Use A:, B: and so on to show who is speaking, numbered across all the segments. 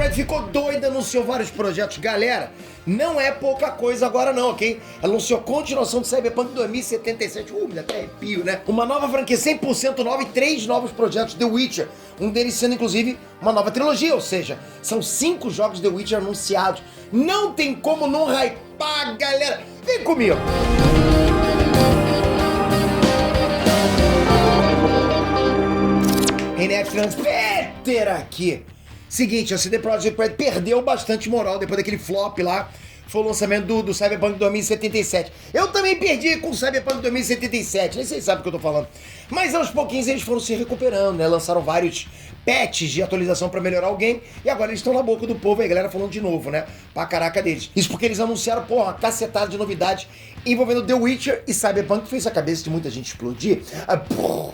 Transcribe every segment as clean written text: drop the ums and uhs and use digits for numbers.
A: Red ficou doida, anunciou vários projetos. Galera, não é pouca coisa agora não, ok? Ela anunciou continuação de Cyberpunk 2077. Me dá até arrepio, né? Uma nova franquia 100% nova e 3 novos projetos The Witcher. Um deles sendo, inclusive, uma nova trilogia, ou seja, são 5 jogos The Witcher anunciados. Não tem como não hypar, galera. Vem comigo. NF Transpeter aqui. Seguinte, a CD Projekt Red perdeu bastante moral depois daquele flop lá. Foi o lançamento do Cyberpunk 2077. Eu também perdi com o Cyberpunk 2077, nem vocês sabem o que eu tô falando. Mas aos pouquinhos eles foram se recuperando, né? Lançaram vários patches de atualização pra melhorar o game. E agora eles estão na boca do povo, aí a galera falando de novo, né? Pra caraca deles. Isso porque eles anunciaram, porra, uma cacetada de novidades envolvendo The Witcher e Cyberpunk, que fez a cabeça de muita gente explodir.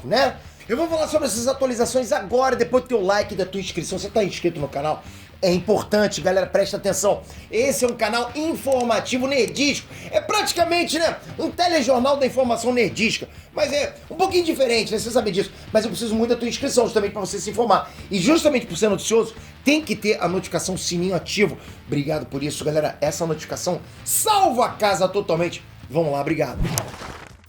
A: Né? Eu vou falar sobre essas atualizações agora, depois do teu like e da tua inscrição. Você tá inscrito no canal? É importante, galera, presta atenção. Esse é um canal informativo nerdístico. É praticamente, né, um telejornal da informação nerdística. Mas é um pouquinho diferente, né, você sabe disso. Mas eu preciso muito da tua inscrição, justamente pra você se informar. E justamente por ser noticioso, tem que ter a notificação sininho ativo. Obrigado por isso, galera. Essa notificação salva a casa totalmente. Vamos lá, obrigado.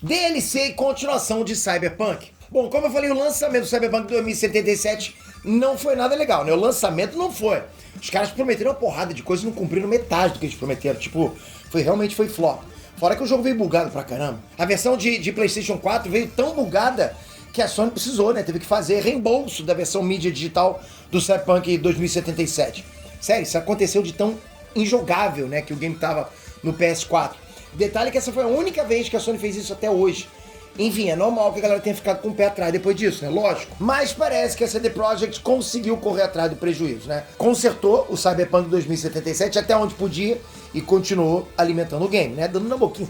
A: DLC e continuação de Cyberpunk. Bom, como eu falei, o lançamento do Cyberpunk 2077 não foi nada legal, né? O lançamento não foi. Os caras prometeram uma porrada de coisas e não cumpriram metade do que eles prometeram. Tipo, realmente foi flop. Fora que o jogo veio bugado pra caramba. A versão de PlayStation 4 veio tão bugada que a Sony precisou, né? Teve que fazer reembolso da versão mídia digital do Cyberpunk 2077. Sério, isso aconteceu de tão injogável, né? Que o game tava no PS4. Detalhe que essa foi a única vez que a Sony fez isso até hoje. Enfim, é normal que a galera tenha ficado com o pé atrás depois disso, né? Lógico. Mas parece que a CD Projekt conseguiu correr atrás do prejuízo, né? Consertou o Cyberpunk 2077 até onde podia e continuou alimentando o game, né? Dando na boquinha.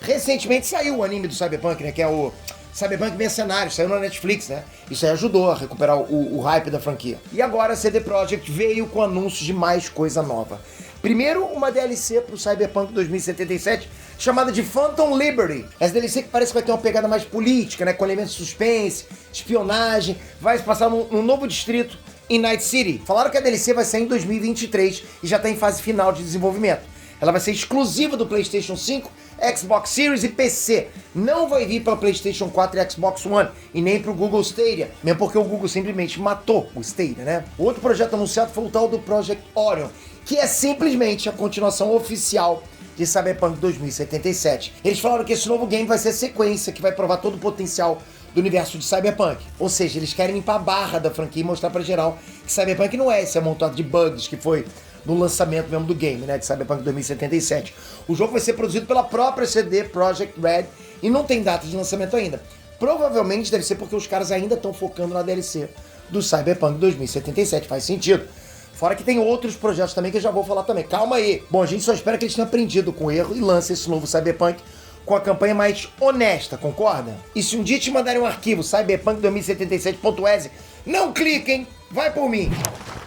A: Recentemente saiu o anime do Cyberpunk, né? Que é o Cyberpunk Mercenário, saiu na Netflix, né? Isso aí ajudou a recuperar o hype da franquia. E agora a CD Projekt veio com anúncios de mais coisa nova. Primeiro, uma DLC pro Cyberpunk 2077, chamada de Phantom Liberty. Essa DLC que parece que vai ter uma pegada mais política, né? Com elementos de suspense, espionagem, vai se passar num novo distrito em Night City. Falaram que a DLC vai sair em 2023 e já tá em fase final de desenvolvimento. Ela vai ser exclusiva do PlayStation 5, Xbox Series e PC. Não vai vir para PlayStation 4 e Xbox One e nem para o Google Stadia, mesmo porque o Google simplesmente matou o Stadia, né? Outro projeto anunciado foi o tal do Project Orion, que é simplesmente a continuação oficial de Cyberpunk 2077. Eles falaram que esse novo game vai ser a sequência que vai provar todo o potencial do universo de Cyberpunk. Ou seja, eles querem limpar a barra da franquia e mostrar pra geral que Cyberpunk não é esse amontoado de bugs que foi no lançamento mesmo do game, né, de Cyberpunk 2077. O jogo vai ser produzido pela própria CD Projekt Red e não tem data de lançamento ainda. Provavelmente deve ser porque os caras ainda estão focando na DLC do Cyberpunk 2077, faz sentido. Fora que tem outros projetos também que eu já vou falar também. Calma aí. Bom, a gente só espera que eles tenham aprendido com o erro e lancem esse novo Cyberpunk com a campanha mais honesta, concorda? E se um dia te mandarem um arquivo cyberpunk2077.exe, não cliquem, vai por mim.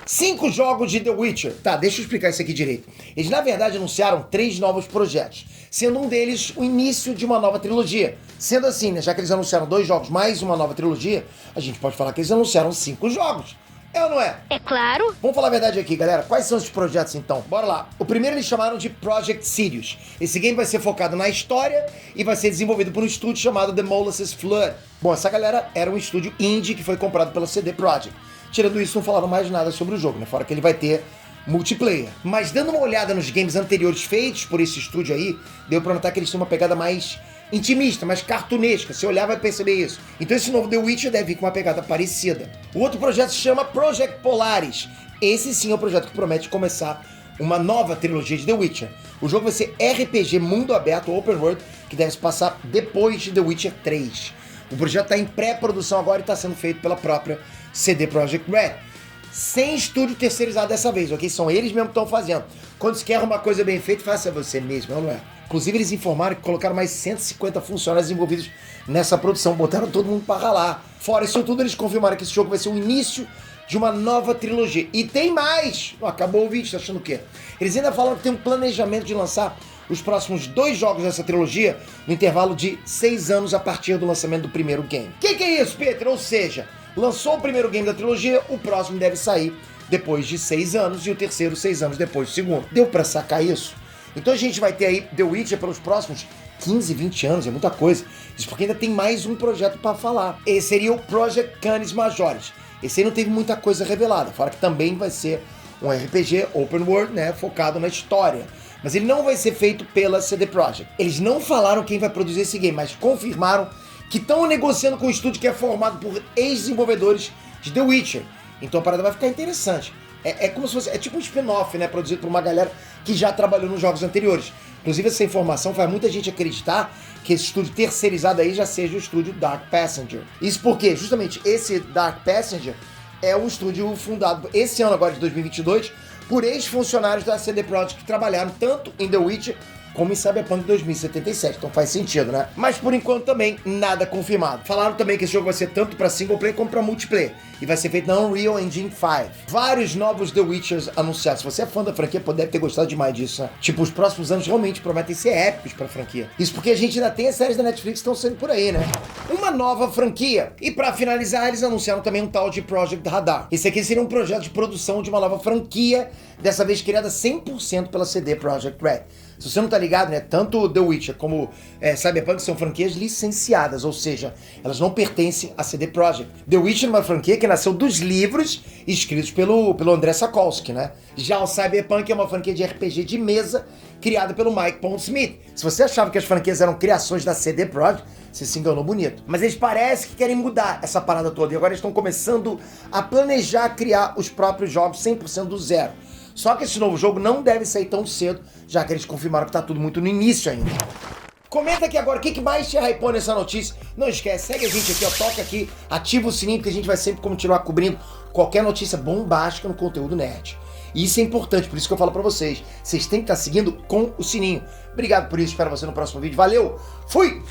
A: 5 jogos de The Witcher. Tá, deixa eu explicar isso aqui direito. Eles, na verdade, anunciaram 3 novos projetos, sendo um deles o início de uma nova trilogia. Sendo assim, né, já que eles anunciaram 2 jogos mais uma nova trilogia, a gente pode falar que eles anunciaram 5 jogos. É ou não é?
B: É claro.
A: Vamos falar a verdade aqui, galera. Quais são esses projetos, então? Bora lá. O primeiro eles chamaram de Project Sirius. Esse game vai ser focado na história e vai ser desenvolvido por um estúdio chamado The Molasses Flood. Bom, essa galera era um estúdio indie que foi comprado pela CD Projekt. Tirando isso, não falaram mais nada sobre o jogo, né? Fora que ele vai ter multiplayer. Mas dando uma olhada nos games anteriores feitos por esse estúdio aí, deu pra notar que eles têm uma pegada mais intimista, mais cartunesca. Se olhar vai perceber isso. Então esse novo The Witcher deve vir com uma pegada parecida. O outro projeto se chama Project Polaris. Esse sim é o projeto que promete começar uma nova trilogia de The Witcher. O jogo vai ser RPG mundo aberto, open world, que deve se passar depois de The Witcher 3. O projeto está em pré-produção agora e está sendo feito pela própria CD Projekt Red. Sem estúdio terceirizado dessa vez, ok? São eles mesmo que estão fazendo. Quando você quer uma coisa bem feita, faça você mesmo, não é? Inclusive, eles informaram que colocaram mais 150 funcionários envolvidos nessa produção, botaram todo mundo para ralar. Fora isso tudo, eles confirmaram que esse jogo vai ser o início de uma nova trilogia. E tem mais! Não acabou o vídeo, tá achando o quê? Eles ainda falam que tem um planejamento de lançar os próximos 2 jogos dessa trilogia no intervalo de 6 anos a partir do lançamento do primeiro game. Que é isso, Peter? Ou seja, lançou o primeiro game da trilogia, o próximo deve sair depois de 6 anos e o terceiro 6 anos depois do segundo. Deu pra sacar isso? Então a gente vai ter aí The Witcher pelos próximos 15, 20 anos, é muita coisa. Isso porque ainda tem mais um projeto pra falar. Esse seria o Project Canis Majoris. Esse aí não teve muita coisa revelada, fora que também vai ser um RPG open world, né, focado na história. Mas ele não vai ser feito pela CD Projekt. Eles não falaram quem vai produzir esse game, mas confirmaram que estão negociando com um estúdio que é formado por ex-desenvolvedores de The Witcher. Então a parada vai ficar interessante. É como se fosse, é tipo um spin-off, né, produzido por uma galera que já trabalhou nos jogos anteriores. Inclusive essa informação faz muita gente acreditar que esse estúdio terceirizado aí já seja o estúdio Dark Passenger. Isso porque justamente esse Dark Passenger é um estúdio fundado esse ano agora de 2022 por ex-funcionários da CD Projekt que trabalharam tanto em The Witcher como em Cyberpunk 2077, então faz sentido, né? Mas por enquanto também nada confirmado. Falaram também que esse jogo vai ser tanto pra single player como pra multiplayer, e vai ser feito na Unreal Engine 5. Vários novos The Witchers anunciados. Se você é fã da franquia, pode deve ter gostado demais disso, né? Tipo, os próximos anos realmente prometem ser épicos pra franquia. Isso porque a gente ainda tem as séries da Netflix que estão saindo por aí, né? Uma nova franquia. E pra finalizar, eles anunciaram também um tal de Project Radar. Esse aqui seria um projeto de produção de uma nova franquia, dessa vez criada 100% pela CD Projekt Red. Se você não tá ligado, né, tanto The Witcher como Cyberpunk são franquias licenciadas, ou seja, elas não pertencem à CD Projekt. The Witcher é uma franquia que nasceu dos livros escritos pelo André Sapkowski, né? Já o Cyberpunk é uma franquia de RPG de mesa criada pelo Mike Pondsmith. Se você achava que as franquias eram criações da CD Projekt, você se enganou bonito. Mas eles parecem que querem mudar essa parada toda e agora eles estão começando a planejar criar os próprios jogos 100% do zero. Só que esse novo jogo não deve sair tão cedo, já que eles confirmaram que tá tudo muito no início ainda. Comenta aqui agora o que mais te hypou nessa notícia. Não esquece, segue a gente aqui, ó, toca aqui, ativa o sininho, porque a gente vai sempre continuar cobrindo qualquer notícia bombástica no conteúdo nerd. E isso é importante, por isso que eu falo pra vocês. Vocês têm que estar seguindo com o sininho. Obrigado por isso, espero você no próximo vídeo. Valeu, fui!